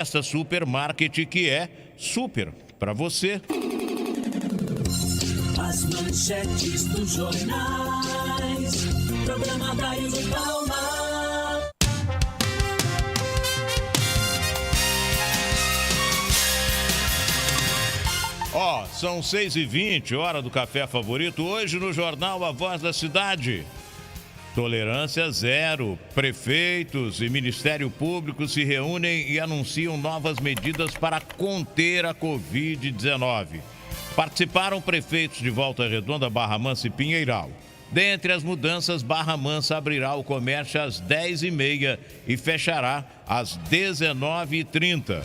essa supermarket que é super para você. As manchetes dos jornais, programa Daí de Palma. São 6h20, hora do café favorito. Hoje no jornal A Voz da Cidade. Tolerância zero. Prefeitos e Ministério Público se reúnem e anunciam novas medidas para conter a Covid-19. Participaram prefeitos de Volta Redonda, Barra Mansa e Pinheiral. Dentre as mudanças, Barra Mansa abrirá o comércio às 10h30 e fechará às 19h30.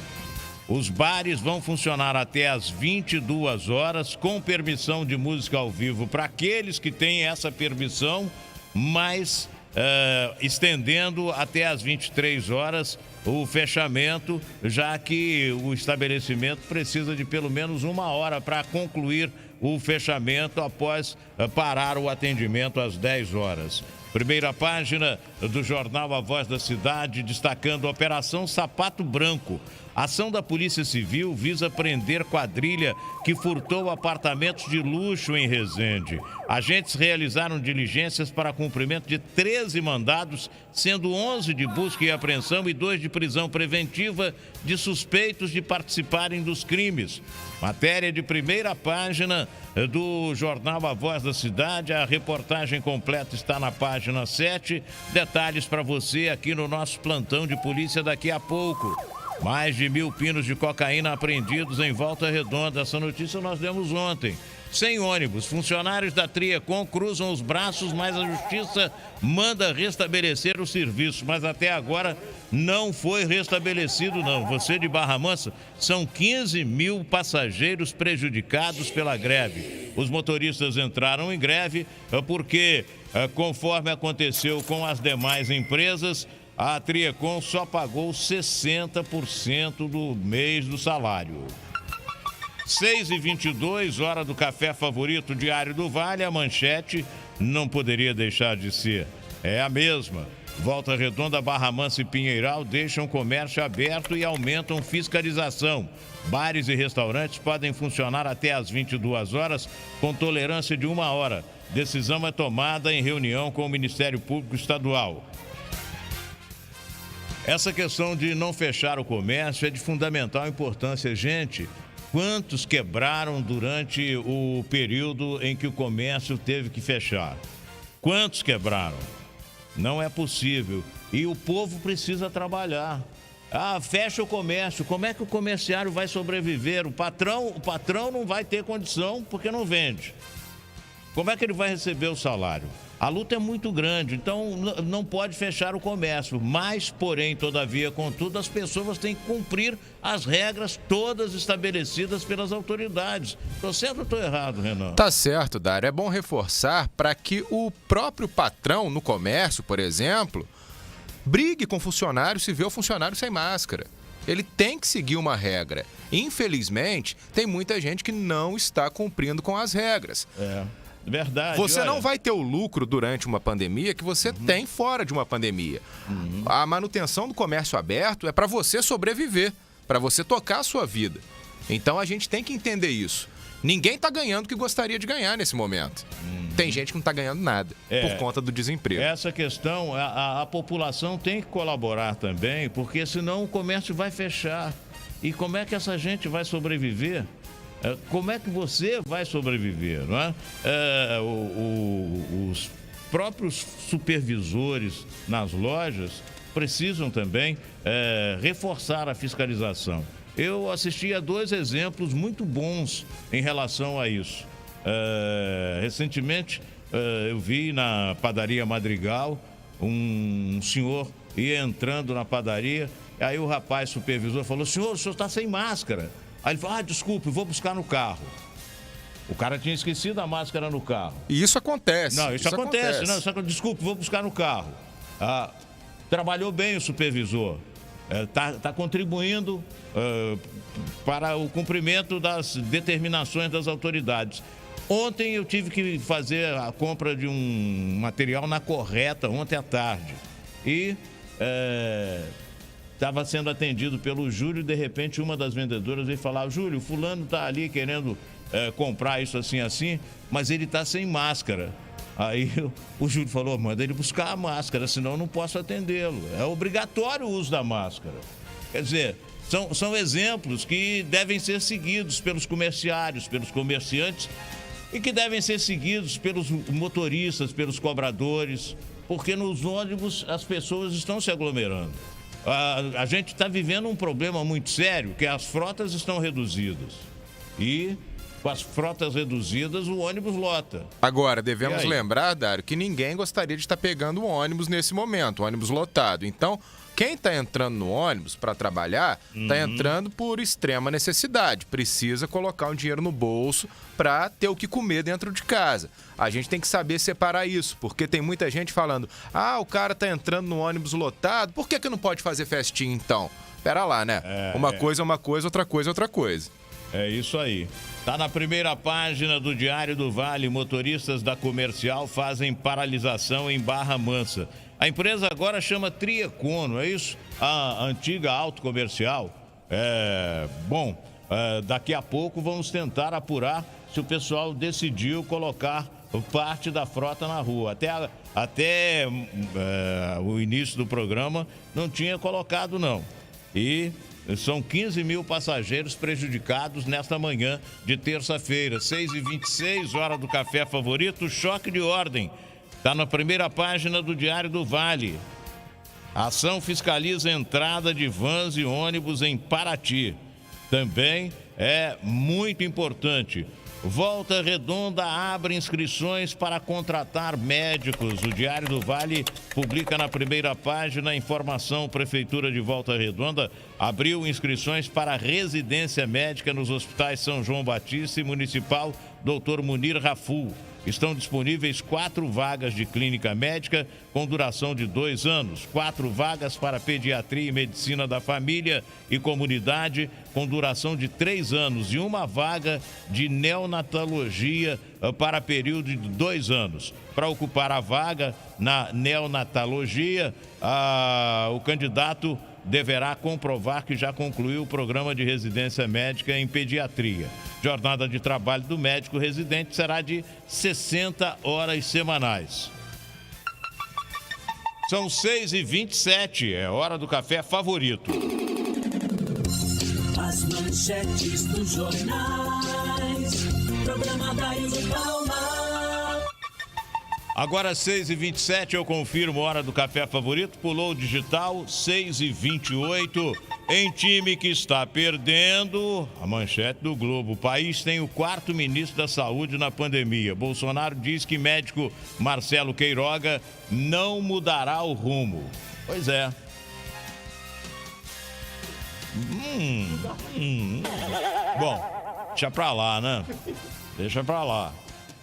Os bares vão funcionar até às 22 horas, com permissão de música ao vivo para aqueles que têm essa permissão, mas estendendo até às 23 horas o fechamento, já que o estabelecimento precisa de pelo menos 1 hora para concluir o fechamento após parar o atendimento às 10 horas. Primeira página do jornal A Voz da Cidade, destacando a Operação Sapato Branco. A ação da Polícia Civil visa prender quadrilha que furtou apartamentos de luxo em Resende. Agentes realizaram diligências para cumprimento de 13 mandados, sendo 11 de busca e apreensão e 2 de prisão preventiva de suspeitos de participarem dos crimes. Matéria de primeira página do jornal A Voz da Cidade. A reportagem completa está na página 7. Detalhes para você aqui no nosso plantão de polícia daqui a pouco. Mais de 1.000 pinos de cocaína apreendidos em Volta Redonda. Essa notícia nós demos ontem. Sem ônibus, funcionários da Triecom cruzam os braços, mas a justiça manda restabelecer o serviço. Mas até agora não foi restabelecido, não. Você de Barra Mansa, são 15.000 passageiros prejudicados pela greve. Os motoristas entraram em greve porque, conforme aconteceu com as demais empresas, a Triecom só pagou 60% do mês do salário. 6h22, hora do café favorito Diário do Vale. A manchete não poderia deixar de ser. É a mesma. Volta Redonda, Barra Mansa e Pinheiral deixam o comércio aberto e aumentam fiscalização. Bares e restaurantes podem funcionar até às 22 horas, com tolerância de 1 hora. Decisão é tomada em reunião com o Ministério Público Estadual. Essa questão de não fechar o comércio é de fundamental importância. Gente, quantos quebraram durante o período em que o comércio teve que fechar? Quantos quebraram? Não é possível. E o povo precisa trabalhar. Fecha o comércio. Como é que o comerciário vai sobreviver? O patrão não vai ter condição porque não vende. Como é que ele vai receber o salário? A luta é muito grande, então não pode fechar o comércio. Mas, porém, todavia, contudo, as pessoas têm que cumprir as regras todas estabelecidas pelas autoridades. Estou certo ou estou errado, Renan? Tá certo, Dário. É bom reforçar para que o próprio patrão no comércio, por exemplo, brigue com o funcionário se vê o funcionário sem máscara. Ele tem que seguir uma regra. Infelizmente, tem muita gente que não está cumprindo com as regras. Verdade. Você não vai ter o lucro durante uma pandemia que você tem fora de uma pandemia. A manutenção do comércio aberto é para você sobreviver, para você tocar a sua vida. Então a gente tem que entender isso. Ninguém está ganhando o que gostaria de ganhar nesse momento. Tem gente que não está ganhando nada por conta do desemprego. Essa questão, a população tem que colaborar também, porque senão o comércio vai fechar. E como é que essa gente vai sobreviver? Como é que você vai sobreviver, não é? Os próprios supervisores nas lojas precisam também reforçar a fiscalização. Eu assisti a 2 exemplos muito bons em relação a isso. Recentemente, eu vi na padaria Madrigal um senhor ia entrando na padaria, aí o rapaz supervisor falou: senhor, o senhor está sem máscara. Aí ele falou: desculpe, vou buscar no carro. O cara tinha esquecido a máscara no carro. E isso acontece. Não, isso acontece. Não, desculpe, vou buscar no carro. Trabalhou bem o supervisor. Tá contribuindo para o cumprimento das determinações das autoridades. Ontem eu tive que fazer a compra de um material na Correta, ontem à tarde. E estava sendo atendido pelo Júlio e de repente uma das vendedoras veio falar: Júlio, fulano tá ali querendo comprar isso assim, mas ele tá sem máscara. Aí o Júlio falou: manda ele buscar a máscara, senão eu não posso atendê-lo. É obrigatório o uso da máscara. Quer dizer, são exemplos que devem ser seguidos pelos comerciários, pelos comerciantes e que devem ser seguidos pelos motoristas, pelos cobradores, porque nos ônibus as pessoas estão se aglomerando. A gente está vivendo um problema muito sério, que as frotas estão reduzidas. E com as frotas reduzidas, o ônibus lota. Agora, devemos lembrar, Dário, que ninguém gostaria de estar pegando um ônibus nesse momento, um ônibus lotado. Então, quem está entrando no ônibus para trabalhar, está entrando por extrema necessidade. Precisa colocar um dinheiro no bolso para ter o que comer dentro de casa. A gente tem que saber separar isso, porque tem muita gente falando: o cara está entrando no ônibus lotado, por que não pode fazer festinha então? Pera lá, né? Uma coisa é uma coisa, outra coisa é outra coisa. É isso aí. Tá na primeira página do Diário do Vale. Motoristas da Comercial fazem paralisação em Barra Mansa. A empresa agora chama Triecono, é isso? A antiga Auto Comercial. Daqui a pouco vamos tentar apurar se o pessoal decidiu colocar parte da frota na rua. Até o início do programa não tinha colocado, não. E são 15 mil passageiros prejudicados nesta manhã de terça-feira, 6h26, hora do café favorito. Choque de ordem. Está na primeira página do Diário do Vale. A ação fiscaliza a entrada de vans e ônibus em Paraty. Também é muito importante. Volta Redonda abre inscrições para contratar médicos. O Diário do Vale publica na primeira página a informação: Prefeitura de Volta Redonda abriu inscrições para residência médica nos hospitais São João Batista e Municipal Dr. Munir Raful. Estão disponíveis 4 vagas de clínica médica com duração de 2 anos, 4 vagas para pediatria e medicina da família e comunidade com duração de 3 anos e 1 vaga de neonatologia para período de 2 anos. Para ocupar a vaga na neonatologia, o candidato deverá comprovar que já concluiu o programa de residência médica em pediatria. Jornada de trabalho do médico residente será de 60 horas semanais. São 6h27, é hora do café favorito. As manchetes dos jornais, programa Dário de Palma. Agora 6h27, eu confirmo, hora do café favorito. Pulou o digital, 6h28. Em time que está perdendo, a manchete do Globo: o país tem o 4º ministro da Saúde na pandemia. Bolsonaro diz que médico Marcelo Queiroga não mudará o rumo. Pois é. Bom, deixa pra lá, né? Deixa pra lá.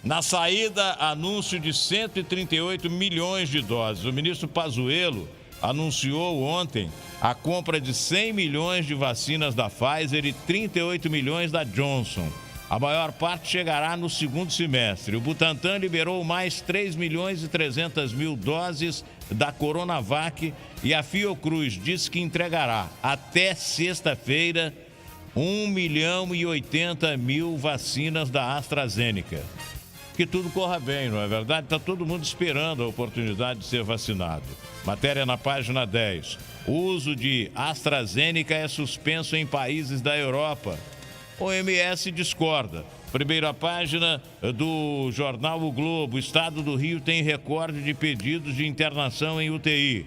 Na saída, anúncio de 138 milhões de doses. O ministro Pazuello anunciou ontem a compra de 100 milhões de vacinas da Pfizer e 38 milhões da Johnson. A maior parte chegará no segundo semestre. O Butantan liberou mais 3 milhões e 300 mil doses da Coronavac e a Fiocruz disse que entregará até sexta-feira 1 milhão e 80 mil vacinas da AstraZeneca. Que tudo corra bem, não é verdade? Está todo mundo esperando a oportunidade de ser vacinado. Matéria na página 10. O uso de AstraZeneca é suspenso em países da Europa. OMS discorda. Primeira página do jornal O Globo. O estado do Rio tem recorde de pedidos de internação em UTI.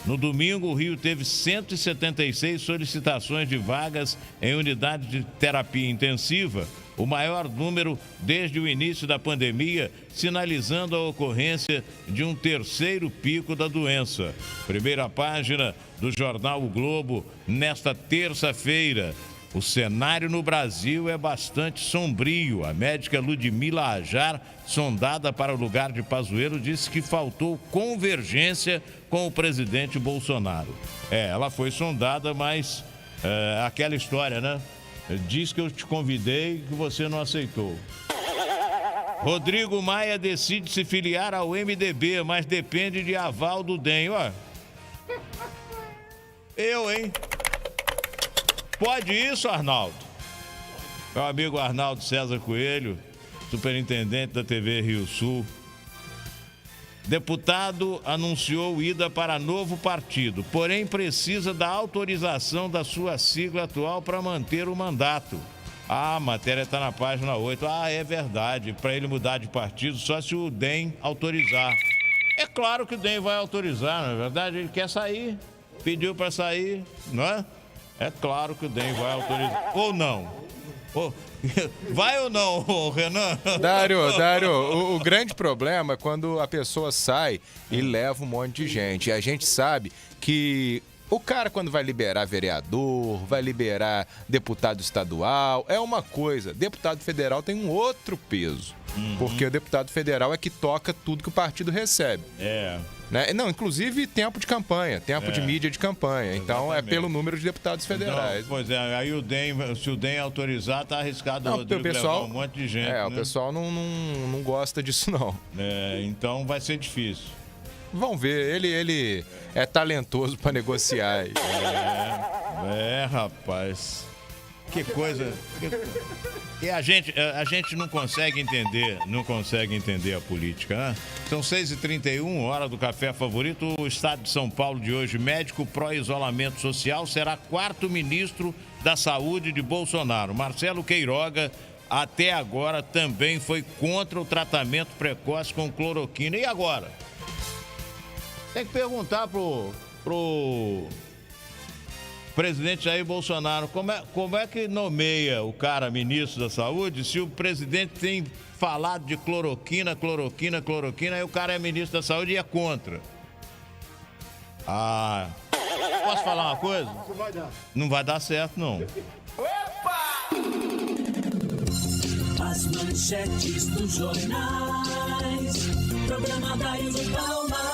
No domingo, o Rio teve 176 solicitações de vagas em unidade de terapia intensiva, o maior número desde o início da pandemia, sinalizando a ocorrência de um terceiro pico da doença. Primeira página do jornal O Globo, nesta terça-feira. O cenário no Brasil é bastante sombrio. A médica Ludmila Ajar, sondada para o lugar de Pazuello, disse que faltou convergência com o presidente Bolsonaro. Ela foi sondada, mas aquela história, né? Diz que eu te convidei e que você não aceitou. Rodrigo Maia decide se filiar ao MDB, mas depende de aval do DEM. Eu, hein? Pode isso, Arnaldo? Meu amigo Arnaldo César Coelho, superintendente da TV Rio Sul. Deputado anunciou ida para novo partido, porém precisa da autorização da sua sigla atual para manter o mandato. A matéria está na página 8. É verdade. Para ele mudar de partido, só se o DEM autorizar. É claro que o DEM vai autorizar, não é verdade? Ele quer sair, pediu para sair, não é? É claro que o DEM vai autorizar. Ou não? Vai ou não, Renan? Dário, o grande problema é quando a pessoa sai e leva um monte de gente. E a gente sabe que o cara, quando vai liberar vereador, vai liberar deputado estadual, é uma coisa. Deputado federal tem um outro peso. Porque o deputado federal é que toca tudo que o partido recebe. Né? Não, inclusive tempo de campanha, tempo de mídia de campanha. Então exatamente. É pelo número de deputados federais. Então, pois é, aí se o DEM autorizar, tá arriscado o pessoal, levar um monte de gente. Né? O pessoal não gosta disso, não. Então vai ser difícil. Vamos ver, ele é talentoso para negociar. Rapaz. Que coisa. E a gente não consegue entender a política, né? São 6h31, hora do café favorito. O estado de São Paulo de hoje, médico pró-isolamento social, será quarto ministro da saúde de Bolsonaro. Marcelo Queiroga, até agora, também foi contra o tratamento precoce com cloroquina. E agora? Tem que perguntar pro presidente Jair Bolsonaro, como é que nomeia o cara ministro da saúde se o presidente tem falado de cloroquina, aí o cara é ministro da saúde e é contra. Posso falar uma coisa? Não vai dar certo, não. As manchetes dos jornais, programa Daí do Palma.